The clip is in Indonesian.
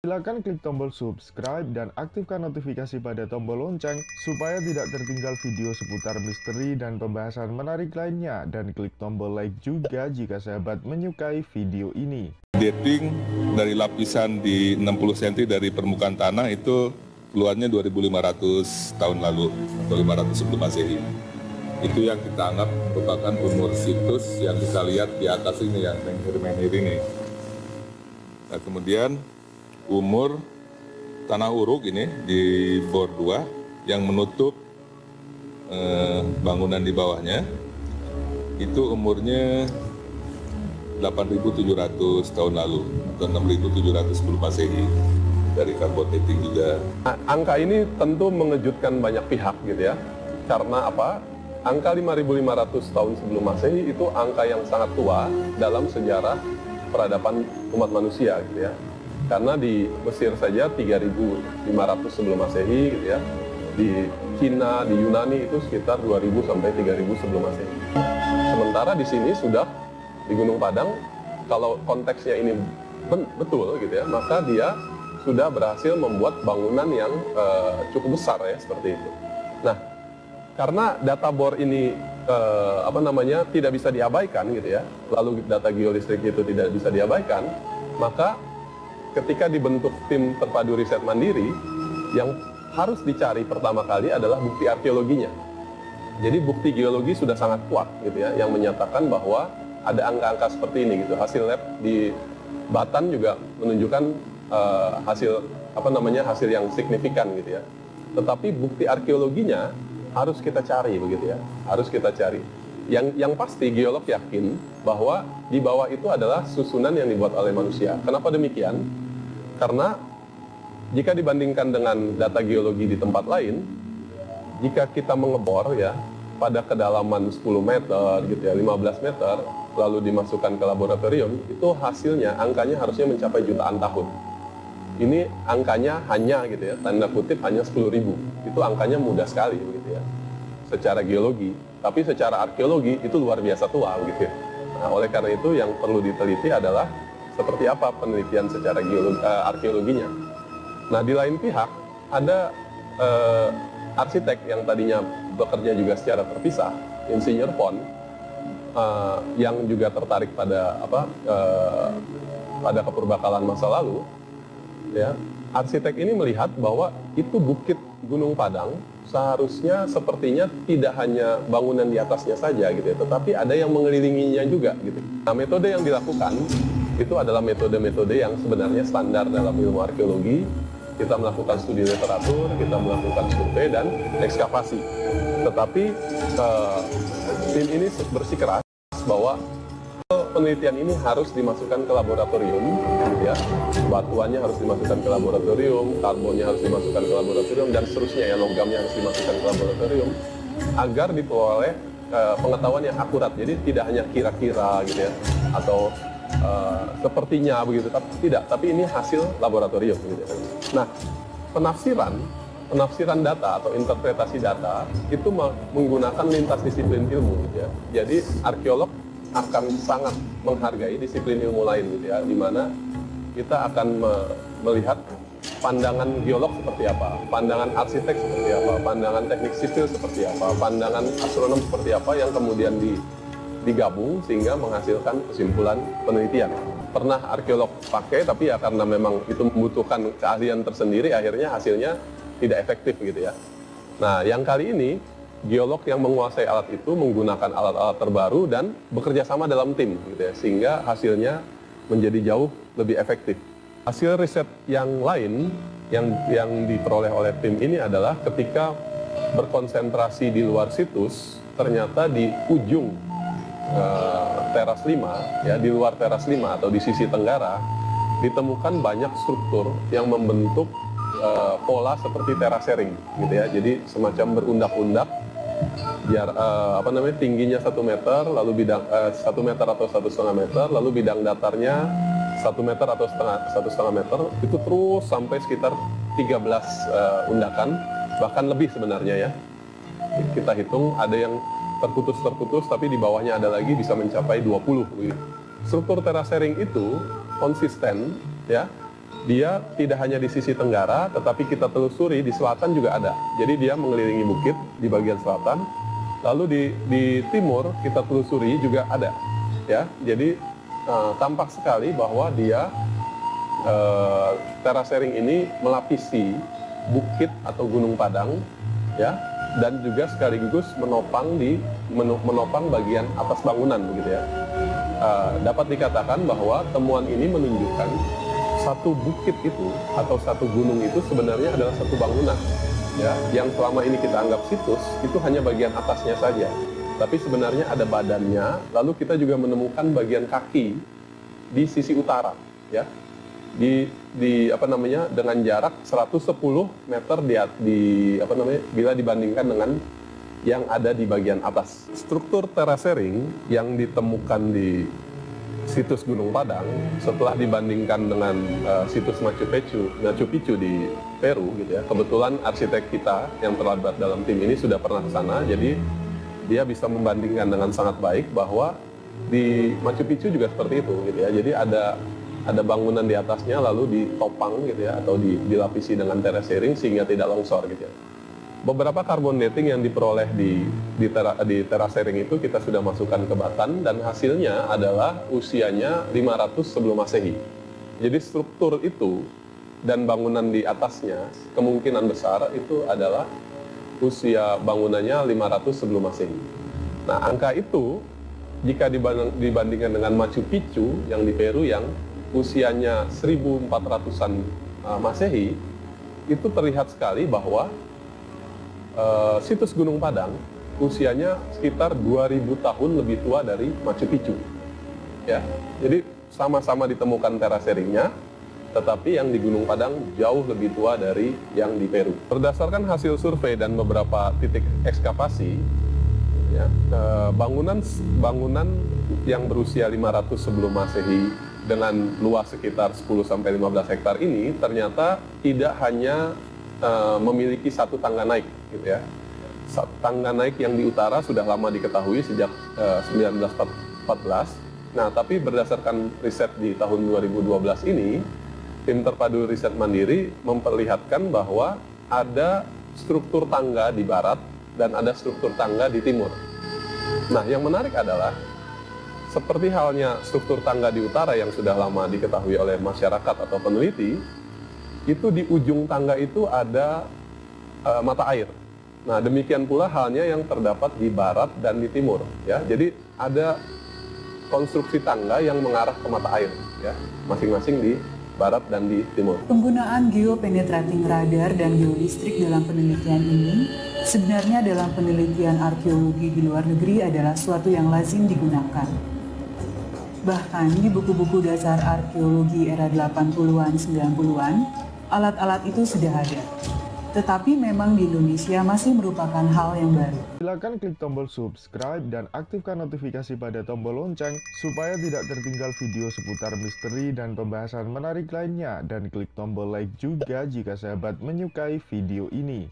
Silakan klik tombol subscribe dan aktifkan notifikasi pada tombol lonceng supaya tidak tertinggal video seputar misteri dan pembahasan menarik lainnya, dan klik tombol like juga jika sahabat menyukai video ini. Dating dari lapisan di 60 cm dari permukaan tanah itu keluarnya 2500 tahun lalu atau 500 sebelum Masehi. Itu yang kita anggap merupakan umur situs yang kita lihat di atas ini, yang menhir-menhir ini. Nah, kemudian umur tanah uruk ini di bor 2 yang menutup bangunan di bawahnya itu umurnya 8.700 tahun lalu atau 6.700 sebelum Masehi dari karbon dating juga. Nah, angka ini tentu mengejutkan banyak pihak gitu ya. Karena apa? Angka 5.500 tahun sebelum Masehi itu angka yang sangat tua dalam sejarah peradaban umat manusia gitu ya. Karena di Mesir saja 3.500 sebelum Masehi gitu ya. Di Cina, di Yunani itu sekitar 2.000 sampai 3.000 sebelum Masehi. Sementara di sini sudah di Gunung Padang, kalau konteksnya ini betul gitu ya, maka dia sudah berhasil membuat bangunan yang cukup besar ya, seperti itu. Nah, karena data bor ini tidak bisa diabaikan gitu ya, lalu data geolistrik itu tidak bisa diabaikan, maka ketika dibentuk tim terpadu riset mandiri, yang harus dicari pertama kali adalah bukti arkeologinya. Jadi bukti geologi sudah sangat kuat gitu ya, yang menyatakan bahwa ada angka-angka seperti ini gitu. Hasil lab di Batan juga menunjukkan hasil yang signifikan gitu ya. Tetapi bukti arkeologinya harus kita cari begitu ya, harus kita cari. Yang pasti geolog yakin bahwa di bawah itu adalah susunan yang dibuat oleh manusia. Kenapa demikian? Karena jika dibandingkan dengan data geologi di tempat lain, jika kita mengebor ya pada kedalaman 10 meter gitu ya, 15 meter, lalu dimasukkan ke laboratorium, itu hasilnya angkanya harusnya mencapai jutaan tahun. Ini angkanya hanya gitu ya, tanda kutip hanya 10.000. Itu angkanya mudah sekali begitu ya, secara geologi. Tapi secara arkeologi itu luar biasa tua begitu ya. Nah, oleh karena itu yang perlu diteliti adalah seperti apa penelitian secara arkeologinya. Nah, di lain pihak ada arsitek yang tadinya bekerja juga secara terpisah, insinyur pon, yang juga tertarik pada pada kepurbakalan masa lalu. Ya, arsitek ini melihat bahwa itu bukit Gunung Padang seharusnya sepertinya tidak hanya bangunan di atasnya saja gitu ya, tetapi ada yang mengelilinginya juga gitu. Nah, metode yang dilakukan itu adalah metode-metode yang sebenarnya standar dalam ilmu arkeologi. Kita melakukan studi literatur, kita melakukan survei dan ekskavasi. Tetapi tim ini bersikeras bahwa penelitian ini harus dimasukkan ke laboratorium, ya. Batuannya harus dimasukkan ke laboratorium, karbonnya harus dimasukkan ke laboratorium, dan seterusnya ya, logamnya harus dimasukkan ke laboratorium agar diperoleh pengetahuan yang akurat. Jadi tidak hanya kira-kira gitu ya, atau sepertinya begitu, tapi tidak. Tapi ini hasil laboratorium gitu ya. Nah, penafsiran data atau interpretasi data itu menggunakan lintas disiplin ilmu gitu ya. Jadi arkeolog akan sangat menghargai disiplin ilmu lain gitu ya, di mana kita akan melihat pandangan geolog seperti apa, pandangan arsitek seperti apa, pandangan teknik sipil seperti apa, pandangan astronom seperti apa, yang kemudian digabung sehingga menghasilkan kesimpulan penelitian. Pernah arkeolog pakai, tapi ya karena memang itu membutuhkan keahlian tersendiri, akhirnya hasilnya tidak efektif gitu ya. Nah, yang kali ini geolog yang menguasai alat itu menggunakan alat-alat terbaru dan bekerja sama dalam tim gitu ya, sehingga hasilnya menjadi jauh lebih efektif. Hasil riset yang lain yang diperoleh oleh tim ini adalah ketika berkonsentrasi di luar situs, ternyata di ujung teras 5 ya, di luar teras 5 atau di sisi tenggara ditemukan banyak struktur yang membentuk pola seperti terasering gitu ya. Jadi semacam berundak-undak, tingginya 1 meter, lalu bidang 1 meter atau 1,5 meter, lalu bidang datarnya 1 meter atau 1,5 meter, itu terus sampai sekitar 13 undakan, bahkan lebih sebenarnya ya. Kita hitung ada yang terputus-terputus, tapi di bawahnya ada lagi bisa mencapai 20 gitu. Struktur terasering itu konsisten ya, dia tidak hanya di sisi tenggara, tetapi kita telusuri di selatan juga ada. Jadi dia mengelilingi bukit di bagian selatan, lalu di timur kita telusuri juga ada. Ya, jadi tampak sekali bahwa dia terasering ini melapisi bukit atau Gunung Padang, ya, dan juga sekaligus menopang bagian atas bangunan, begitu ya. Dapat dikatakan bahwa temuan ini menunjukkan satu bukit itu atau satu gunung itu sebenarnya adalah satu bangunan, ya, yang selama ini kita anggap situs itu hanya bagian atasnya saja, tapi sebenarnya ada badannya. Lalu kita juga menemukan bagian kaki di sisi utara, ya, dengan jarak 110 meter bila dibandingkan dengan yang ada di bagian atas. Struktur terasering yang ditemukan di situs Gunung Padang setelah dibandingkan dengan situs Machu Picchu di Peru, gitu ya. Kebetulan arsitek kita yang terlibat dalam tim ini sudah pernah ke sana, jadi dia bisa membandingkan dengan sangat baik bahwa di Machu Picchu juga seperti itu, gitu ya. Jadi ada bangunan di atasnya lalu ditopang, gitu ya, atau dilapisi dengan terasering sehingga tidak longsor, gitu ya. Beberapa carbon dating yang diperoleh di terasering itu kita sudah masukkan ke Batan dan hasilnya adalah usianya 500 sebelum Masehi. Jadi struktur itu dan bangunan di atasnya kemungkinan besar itu adalah usia bangunannya 500 sebelum Masehi. Nah, angka itu jika dibandingkan dengan Machu Picchu yang di Peru yang usianya 1400-an Masehi, itu terlihat sekali bahwa situs Gunung Padang usianya sekitar 2000 tahun lebih tua dari Machu Picchu, ya. Jadi sama-sama ditemukan teraseringnya, tetapi yang di Gunung Padang jauh lebih tua dari yang di Peru. Berdasarkan hasil survei dan beberapa titik ekskavasi, ya, bangunan yang berusia 500 sebelum Masehi dengan luas sekitar 10-15 hektar ini ternyata tidak hanya memiliki satu tangga naik, gitu ya. Tangga naik yang di utara sudah lama diketahui sejak 1914. Nah, tapi berdasarkan riset di tahun 2012 ini, tim terpadu riset mandiri memperlihatkan bahwa ada struktur tangga di barat dan ada struktur tangga di timur. Nah, yang menarik adalah seperti halnya struktur tangga di utara yang sudah lama diketahui oleh masyarakat atau peneliti, itu di ujung tangga itu ada mata air. Nah, demikian pula halnya yang terdapat di barat dan di timur, ya. Jadi ada konstruksi tangga yang mengarah ke mata air, ya, masing-masing di barat dan di timur. Penggunaan geopenetrating radar dan geolistrik dalam penelitian ini sebenarnya dalam penelitian arkeologi di luar negeri adalah suatu yang lazim digunakan. Bahkan di buku-buku dasar arkeologi era 80-an, 90-an, alat-alat itu sudah ada. Tetapi memang di Indonesia masih merupakan hal yang baru. Silakan klik tombol subscribe dan aktifkan notifikasi pada tombol lonceng supaya tidak tertinggal video seputar misteri dan pembahasan menarik lainnya. Dan klik tombol like juga jika sahabat menyukai video ini.